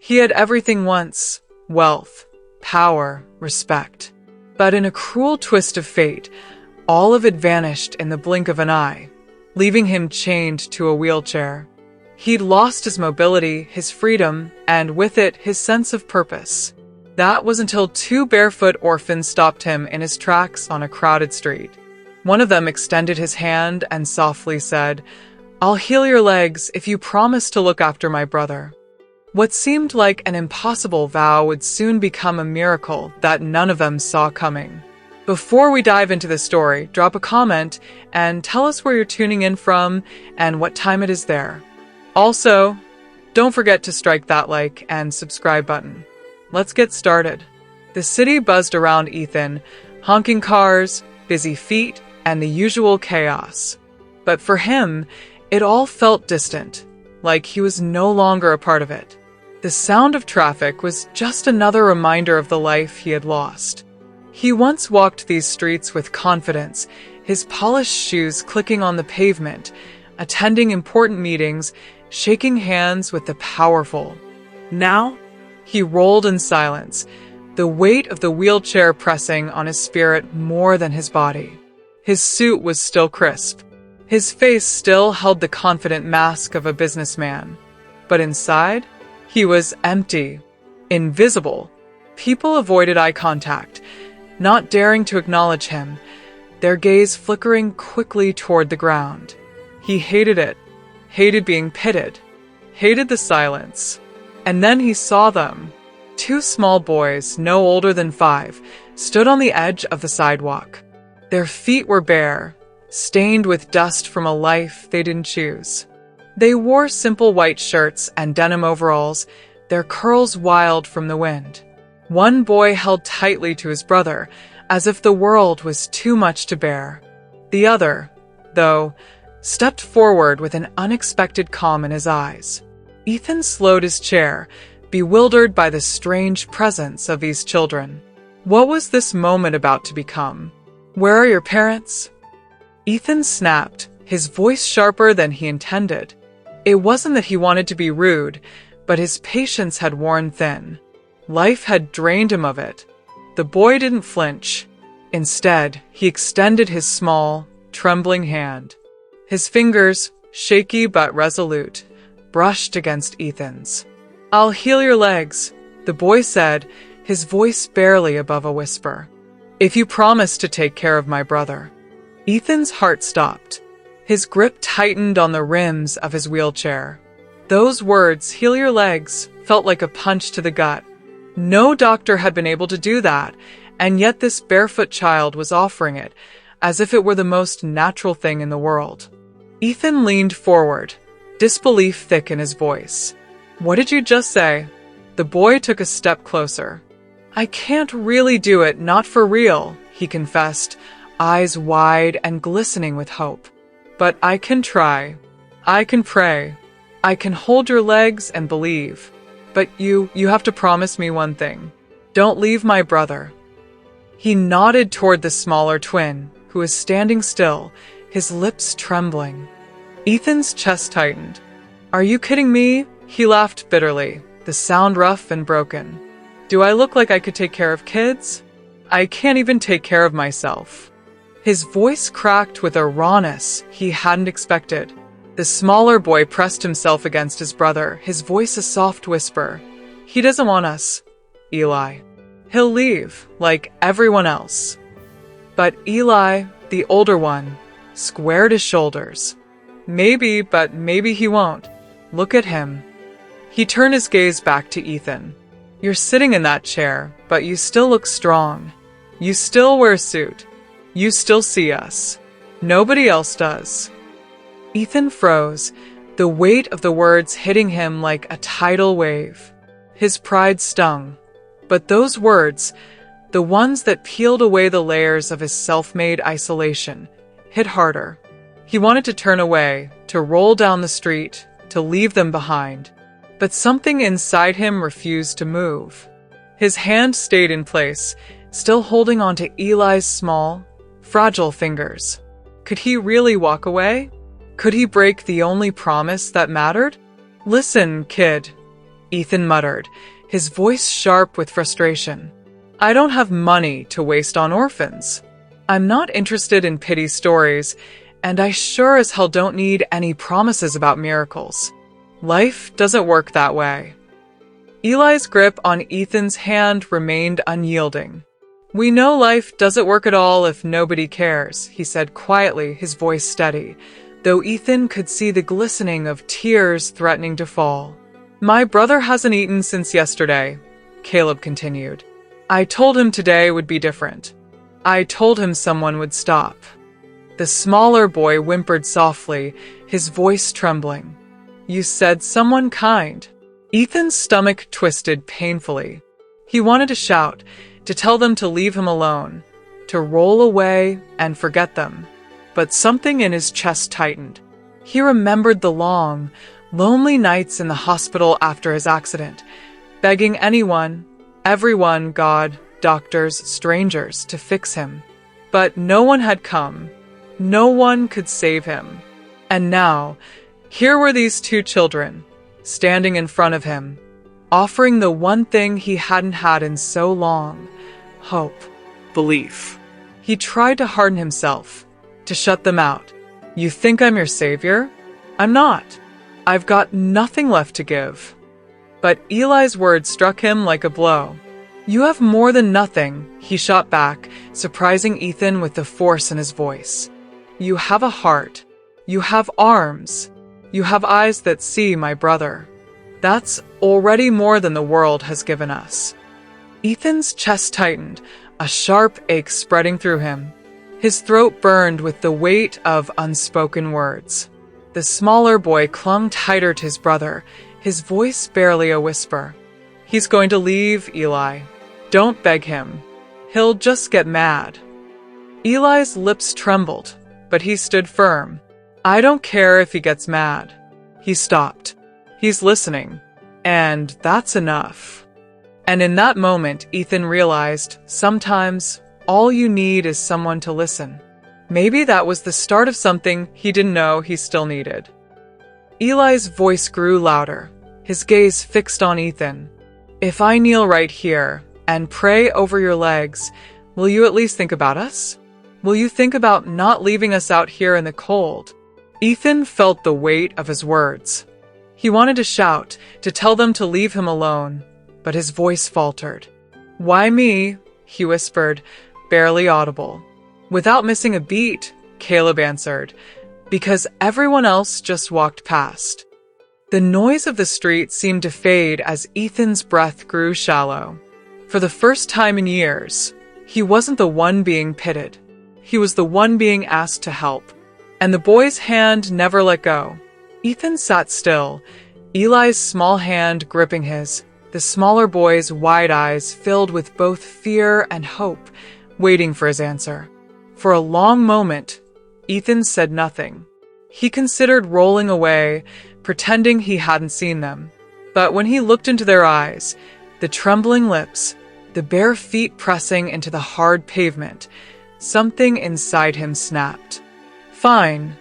He had everything once: wealth, power, respect. But in a cruel twist of fate, all of it vanished in the blink of an eye, leaving him chained to a wheelchair. He'd lost his mobility, his freedom, and with it, his sense of purpose. That was until two barefoot orphans stopped him in his tracks on a crowded street. One of them extended his hand and softly said, "I'll heal your legs if you promise to look after my brother." What seemed like an impossible vow would soon become a miracle that none of them saw coming. Before we dive into the story, drop a comment and tell us where you're tuning in from and what time it is there. Also, don't forget to strike that like and subscribe button. Let's get started. The city buzzed around Ethan, honking cars, busy feet, and the usual chaos. But for him, it all felt distant, like he was no longer a part of it. The sound of traffic was just another reminder of the life he had lost. He once walked these streets with confidence, his polished shoes clicking on the pavement, attending important meetings, shaking hands with the powerful. Now, he rolled in silence, the weight of the wheelchair pressing on his spirit more than his body. His suit was still crisp. His face still held the confident mask of a businessman. But inside, he was empty, invisible. People avoided eye contact, not daring to acknowledge him, their gaze flickering quickly toward the ground. He hated it, hated being pitted, hated the silence. And then he saw them. Two small boys, no older than 5, stood on the edge of the sidewalk. Their feet were bare, stained with dust from a life they didn't choose. They wore simple white shirts and denim overalls, their curls wild from the wind. One boy held tightly to his brother, as if the world was too much to bear. The other, though, stepped forward with an unexpected calm in his eyes. Ethan slowed his chair, bewildered by the strange presence of these children. What was this moment about to become? "Where are your parents?" Ethan snapped, his voice sharper than he intended. It wasn't that he wanted to be rude, but his patience had worn thin. Life had drained him of it. The boy didn't flinch. Instead, he extended his small, trembling hand. His fingers, shaky but resolute, brushed against Ethan's. "I'll heal your legs," the boy said, his voice barely above a whisper. "If you promise to take care of my brother." Ethan's heart stopped. His grip tightened on the rims of his wheelchair. Those words, "heal your legs," felt like a punch to the gut. No doctor had been able to do that, and yet this barefoot child was offering it, as if it were the most natural thing in the world. Ethan leaned forward, disbelief thick in his voice. "What did you just say?" The boy took a step closer. "I can't really do it, not for real," he confessed, eyes wide and glistening with hope. "But I can try. I can pray. I can hold your legs and believe. But you have to promise me one thing. Don't leave my brother." He nodded toward the smaller twin, who was standing still, his lips trembling. Ethan's chest tightened. "Are you kidding me?" He laughed bitterly, the sound rough and broken. "Do I look like I could take care of kids? I can't even take care of myself." His voice cracked with a rawness he hadn't expected. The smaller boy pressed himself against his brother, his voice a soft whisper. "He doesn't want us, Eli. He'll leave, like everyone else." But Eli, the older one, squared his shoulders. "Maybe, but maybe he won't. Look at him." He turned his gaze back to Ethan. "You're sitting in that chair, but you still look strong. You still wear a suit. You still see us. Nobody else does." Ethan froze, the weight of the words hitting him like a tidal wave. His pride stung. But those words, the ones that peeled away the layers of his self-made isolation, hit harder. He wanted to turn away, to roll down the street, to leave them behind. But something inside him refused to move. His hand stayed in place, still holding onto Eli's small, fragile fingers. Could he really walk away? Could he break the only promise that mattered? "Listen, kid." Ethan muttered, his voice sharp with frustration. "I don't have money to waste on orphans. I'm not interested in pity stories, and I sure as hell don't need any promises about miracles. Life doesn't work that way." Eli's grip on Ethan's hand remained unyielding. "We know life doesn't work at all if nobody cares," he said quietly, his voice steady, though Ethan could see the glistening of tears threatening to fall. "My brother hasn't eaten since yesterday," Caleb continued. "I told him today would be different. I told him someone would stop." The smaller boy whimpered softly, his voice trembling. "You said someone kind." Ethan's stomach twisted painfully. He wanted to shout, to tell them to leave him alone, to roll away and forget them. But something in his chest tightened. He remembered the long, lonely nights in the hospital after his accident, begging anyone, everyone, God, doctors, strangers, to fix him. But no one had come. No one could save him. And now, here were these two children, standing in front of him, offering the one thing he hadn't had in so long: hope, belief. He tried to harden himself, to shut them out. "You think I'm your savior? I'm not. I've got nothing left to give." But Eli's words struck him like a blow. "You have more than nothing," he shot back, surprising Ethan with the force in his voice. "You have a heart. You have arms. You have eyes that see, my brother. That's already more than the world has given us." Ethan's chest tightened, a sharp ache spreading through him. His throat burned with the weight of unspoken words. The smaller boy clung tighter to his brother, his voice barely a whisper. "He's going to leave, Eli. Don't beg him. He'll just get mad." Eli's lips trembled, but he stood firm. "I don't care if he gets mad." He stopped. "He's listening. And that's enough." And in that moment, Ethan realized, sometimes all you need is someone to listen. Maybe that was the start of something he didn't know he still needed. Eli's voice grew louder, his gaze fixed on Ethan. "If I kneel right here and pray over your legs, will you at least think about us? Will you think about not leaving us out here in the cold?" Ethan felt the weight of his words. He wanted to shout, to tell them to leave him alone, but his voice faltered. "Why me?" he whispered, barely audible. Without missing a beat, Caleb answered, "Because everyone else just walked past." The noise of the street seemed to fade as Ethan's breath grew shallow. For the first time in years, he wasn't the one being pitied. He was the one being asked to help. And the boy's hand never let go. Ethan sat still, Eli's small hand gripping his, the smaller boy's wide eyes filled with both fear and hope, waiting for his answer. For a long moment, Ethan said nothing. He considered rolling away, pretending he hadn't seen them. But when he looked into their eyes, the trembling lips, the bare feet pressing into the hard pavement, something inside him snapped. "Fine,"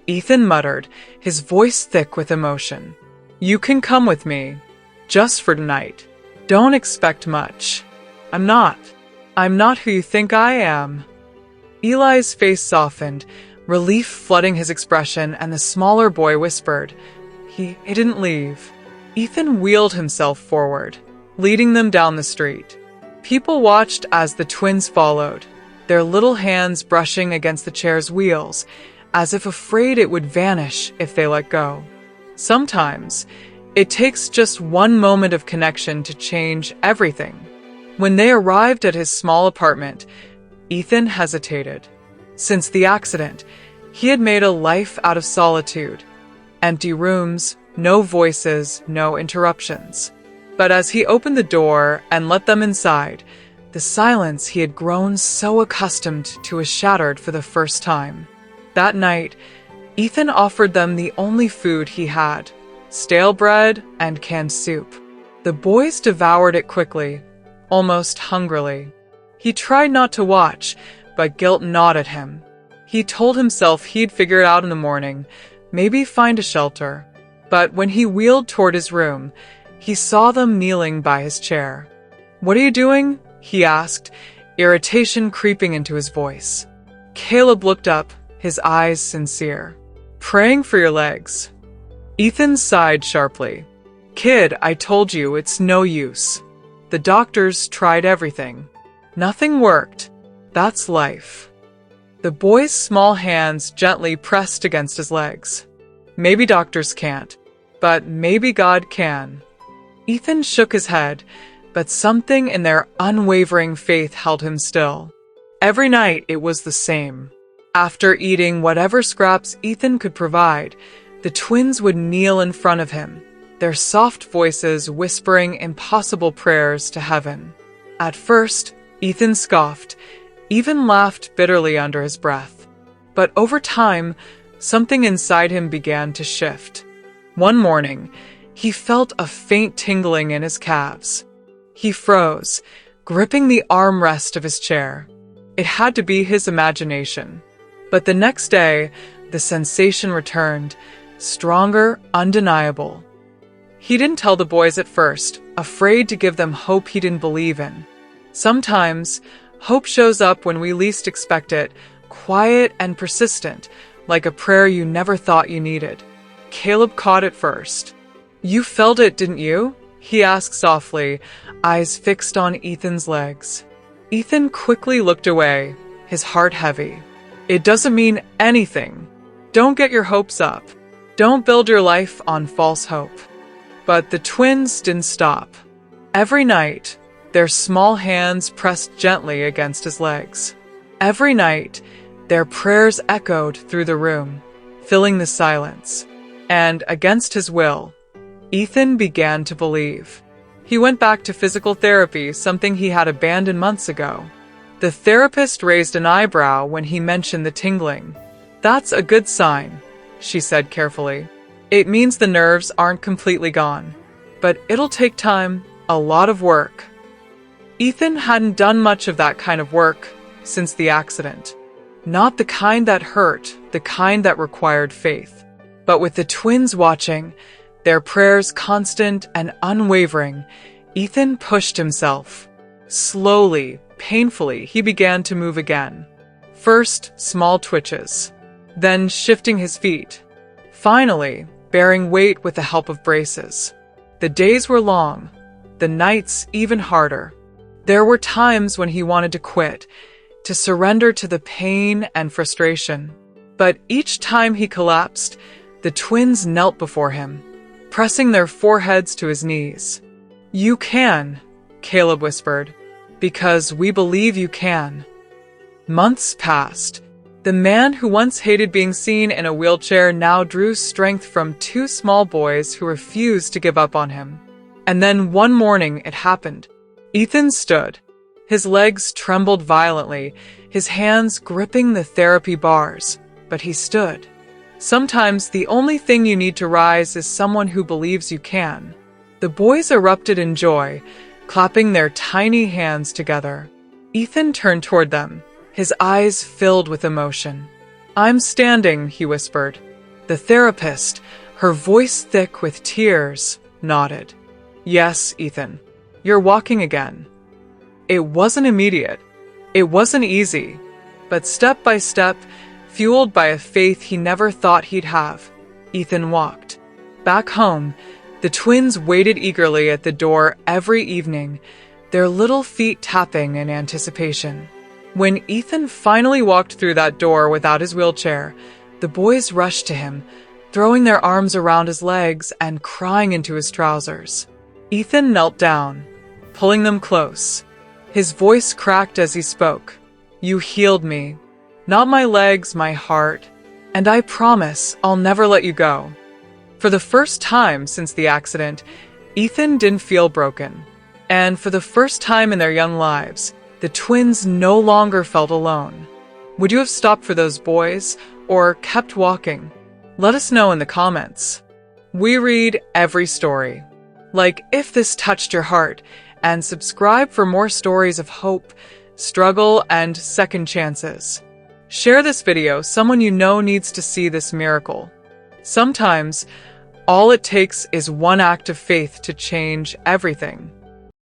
Ethan muttered, his voice thick with emotion. "You can come with me, just for tonight. Don't expect much. I'm not who you think I am." Eli's face softened, relief flooding his expression, and the smaller boy whispered, He didn't leave." Ethan wheeled himself forward, leading them down the street. People watched as the twins followed, their little hands brushing against the chair's wheels, as if afraid it would vanish if they let go. Sometimes, it takes just one moment of connection to change everything. When they arrived at his small apartment, Ethan hesitated. Since the accident, he had made a life out of solitude. Empty rooms, no voices, no interruptions. But as he opened the door and let them inside, the silence he had grown so accustomed to was shattered for the first time. That night, Ethan offered them the only food he had, stale bread and canned soup. The boys devoured it quickly, almost hungrily. He tried not to watch, but guilt gnawed at him. He told himself he'd figure it out in the morning, maybe find a shelter. But when he wheeled toward his room, he saw them kneeling by his chair. "What are you doing?" he asked, irritation creeping into his voice. Caleb looked up, his eyes sincere. "Praying for your legs." Ethan sighed sharply. "Kid, I told you it's no use. The doctors tried everything. Nothing worked. That's life." The boy's small hands gently pressed against his legs. "Maybe doctors can't, but maybe God can." Ethan shook his head, but something in their unwavering faith held him still. Every night it was the same. After eating whatever scraps Ethan could provide, the twins would kneel in front of him, their soft voices whispering impossible prayers to heaven. At first, Ethan scoffed, even laughed bitterly under his breath. But over time, something inside him began to shift. One morning, he felt a faint tingling in his calves. He froze, gripping the armrest of his chair. It had to be his imagination. But the next day, the sensation returned, stronger, undeniable. He didn't tell the boys at first, afraid to give them hope he didn't believe in. Sometimes, hope shows up when we least expect it, quiet and persistent, like a prayer you never thought you needed. Caleb caught it first. "You felt it, didn't you?" he asked softly, eyes fixed on Ethan's legs. Ethan quickly looked away, his heart heavy. "It doesn't mean anything. Don't get your hopes up. Don't build your life on false hope." But the twins didn't stop. Every night, their small hands pressed gently against his legs. Every night, their prayers echoed through the room, filling the silence. And against his will, Ethan began to believe. He went back to physical therapy, something he had abandoned months ago. The therapist raised an eyebrow when he mentioned the tingling. "That's a good sign," she said carefully. "It means the nerves aren't completely gone. But it'll take time, a lot of work." Ethan hadn't done much of that kind of work since the accident. Not the kind that hurt, the kind that required faith. But with the twins watching, their prayers constant and unwavering, Ethan pushed himself. Slowly, painfully, he began to move again. First, small twitches. Then shifting his feet. Finally, bearing weight with the help of braces. The days were long, the nights even harder. There were times when he wanted to quit, to surrender to the pain and frustration. But each time he collapsed, the twins knelt before him, pressing their foreheads to his knees. "You can," Caleb whispered, "because we believe you can." Months passed. The man who once hated being seen in a wheelchair now drew strength from two small boys who refused to give up on him. And then one morning it happened. Ethan stood. His legs trembled violently, his hands gripping the therapy bars, but he stood. Sometimes the only thing you need to rise is someone who believes you can. The boys erupted in joy, clapping their tiny hands together. Ethan turned toward them, his eyes filled with emotion. "I'm standing," he whispered. The therapist, her voice thick with tears, nodded. "Yes, Ethan, you're walking again." It wasn't immediate. It wasn't easy. But step by step, fueled by a faith he never thought he'd have, Ethan walked. Back home, the twins waited eagerly at the door every evening, their little feet tapping in anticipation. When Ethan finally walked through that door without his wheelchair, the boys rushed to him, throwing their arms around his legs and crying into his trousers. Ethan knelt down, pulling them close. His voice cracked as he spoke. "You healed me. Not my legs, my heart. And I promise I'll never let you go." For the first time since the accident, Ethan didn't feel broken. And for the first time in their young lives, the twins no longer felt alone. Would you have stopped for those boys or kept walking? Let us know in the comments. We read every story. Like if this touched your heart, and subscribe for more stories of hope, struggle, and second chances. Share this video, someone you know needs to see this miracle. Sometimes, All it takes is one act of faith to change everything.